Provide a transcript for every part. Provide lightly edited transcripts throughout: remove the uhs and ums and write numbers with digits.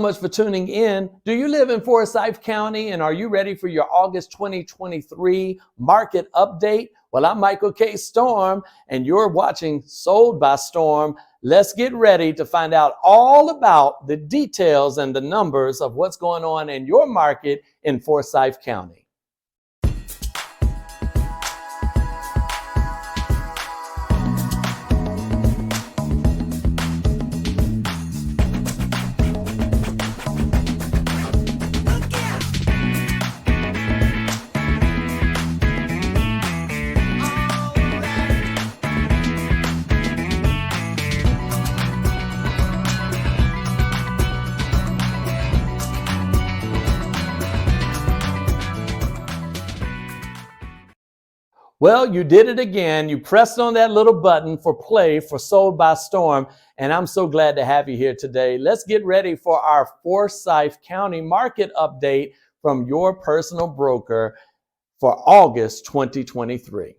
Much for tuning in. Do you live in Forsyth County, and are you ready for your August 2023 market update? Well, I'm Michael K. Storm, and you're watching Sold by Storm. Let's get ready to find out all about the details and the numbers of what's going on in your market in Forsyth County. Well, you did it again. You pressed on that little button for play for Sold by Storm, and I'm so glad to have you here today. Let's get ready for our Forsyth County market update from your personal broker for August 2023.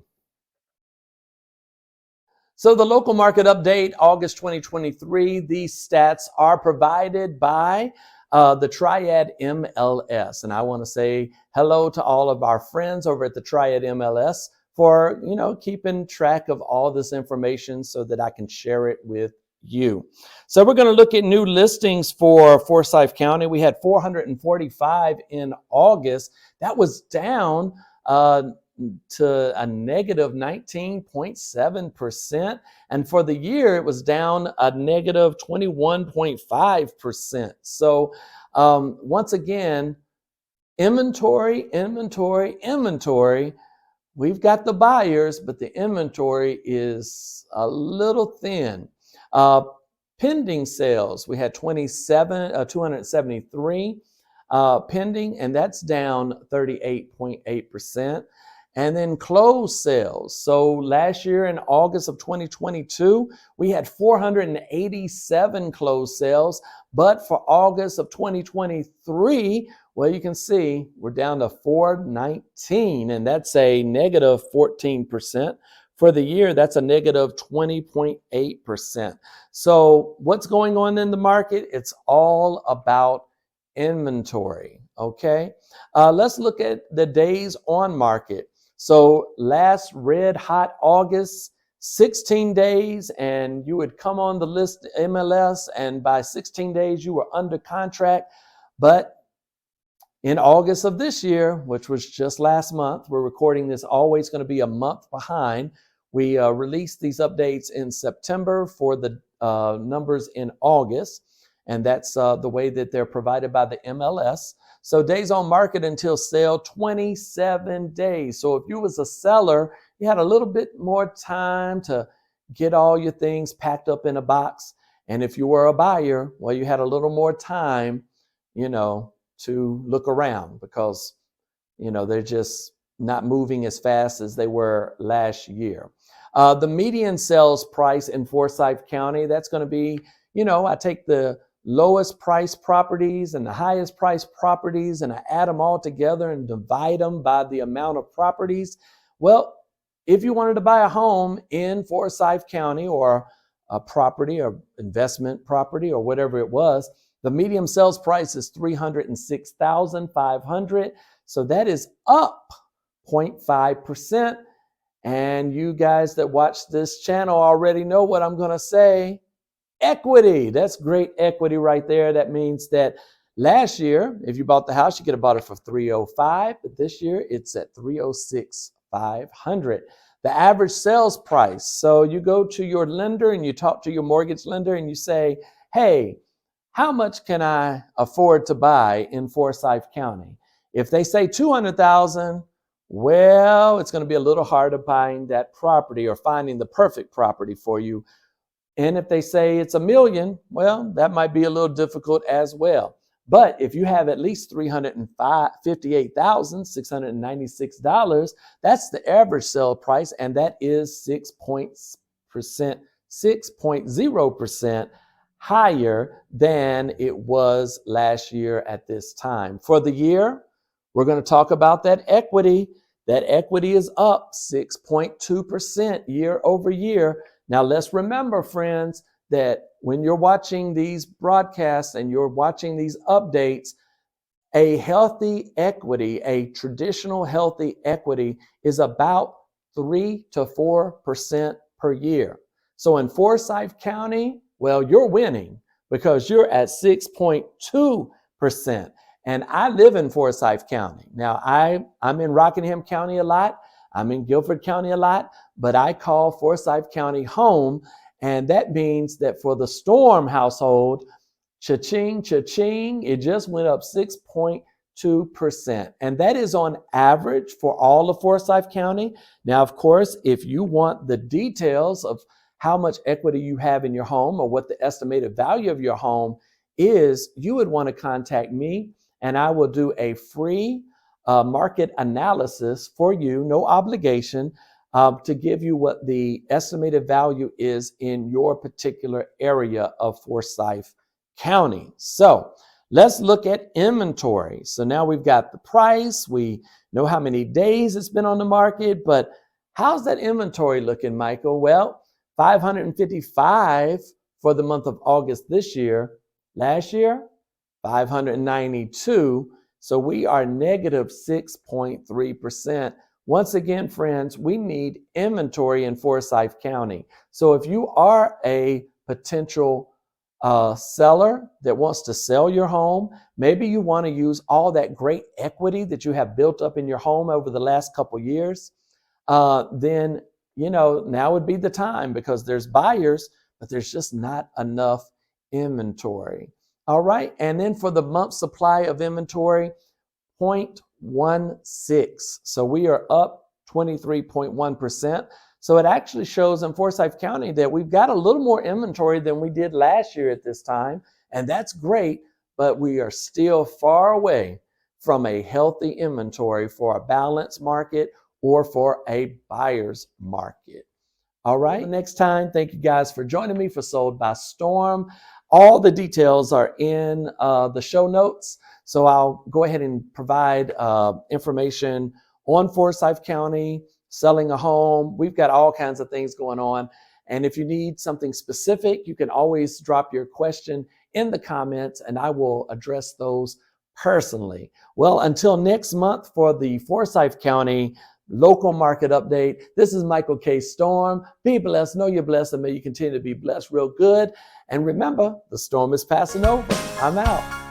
So the local market update, August 2023, these stats are provided by the Triad MLS. And I want to say hello to all of our friends over at the Triad MLS for, keeping track of all this information so that I can share it with you. So we're going to look at new listings for Forsyth County. We had 445 in August. That was down to a negative 19.7%. And for the year, it was down a negative 21.5%. So once again, inventory. We've got the buyers, but the inventory is a little thin. Pending sales, we had 273 pending, and that's down 38.8%. And then closed sales. So last year in August of 2022, we had 487 closed sales. But for August of 2023, well, you can see we're down to 419, and that's a negative 14%. For the year, that's a negative 20.8%. So what's going on in the market? It's all about inventory, okay? Let's look at the days on market. So last red hot August, 16 days, and you would come on the list MLS, and by 16 days you were under contract. But in August of this year, which was just last month, we're recording this always going to be a month behind. We released these updates in September for the numbers in August, and that's the way that they're provided by the MLS. So days on market until sale, 27 days. So if you was a seller, you had a little bit more time to get all your things packed up in a box. And if you were a buyer, well, you had a little more time, to look around because, they're just not moving as fast as they were last year. The median sales price in Forsyth County, that's going to be, I take the lowest price properties and the highest price properties, and I add them all together and divide them by the amount of properties. Well, if you wanted to buy a home in Forsyth County, or a property or investment property or whatever it was, the median sales price is $306,500. So that is up 0.5%. And you guys that watch this channel already know what I'm going to say. Equity, that's great equity right there. That means that last year, if you bought the house, you could have bought it for $305,000, but this year it's at $306,500. The average sales price. So you go to your lender and you talk to your mortgage lender and you say, hey, how much can I afford to buy in Forsyth County? If they say $200,000, well, it's going to be a little harder buying that property or finding the perfect property for you. And if they say it's $1 million, well, that might be a little difficult as well. But if you have at least $358,696, that's the average sale price, and that is 6.0% higher than it was last year at this time. For the year, we're going to talk about that equity. That equity is up 6.2% year over year. Now, let's remember, friends, that when you're watching these broadcasts and you're watching these updates, a healthy equity, a traditional healthy equity, is about 3 to 4% per year. So in Forsyth County, well, you're winning because you're at 6.2%. And I live in Forsyth County. Now, I'm in Rockingham County a lot. I'm in Guilford County a lot, but I call Forsyth County home. And that means that for the Storm household, cha-ching, cha-ching, it just went up 6.2%. And that is on average for all of Forsyth County. Now, of course, if you want the details of how much equity you have in your home or what the estimated value of your home is, you would want to contact me, and I will do a free market analysis for you, no obligation, to give you what the estimated value is in your particular area of Forsyth County. So let's look at inventory. So now we've got the price, we know how many days it's been on the market, but how's that inventory looking, Michael? Well, 555 for the month of August this year. Last year, 592. So we are negative 6.3%. Once again, friends, we need inventory in Forsyth County. So if you are a potential seller that wants to sell your home, maybe you want to use all that great equity that you have built up in your home over the last couple years, then now would be the time, because there's buyers, but there's just not enough inventory. All right, and then for the month supply of inventory, 0.16. So we are up 23.1%. So it actually shows in Forsyth County that we've got a little more inventory than we did last year at this time, and that's great, but we are still far away from a healthy inventory for a balanced market or for a buyer's market. All right, next time, thank you guys for joining me for Sold by Storm. All the details are in the show notes, so I'll go ahead and provide information on Forsyth County, selling a home. We've got all kinds of things going on. And if you need something specific, you can always drop your question in the comments and I will address those personally. Well, until next month for the Forsyth County local market update, this is Michael K. Storm. Be blessed, know you're blessed, and may you continue to be blessed real good. And remember, the storm is passing over. I'm out.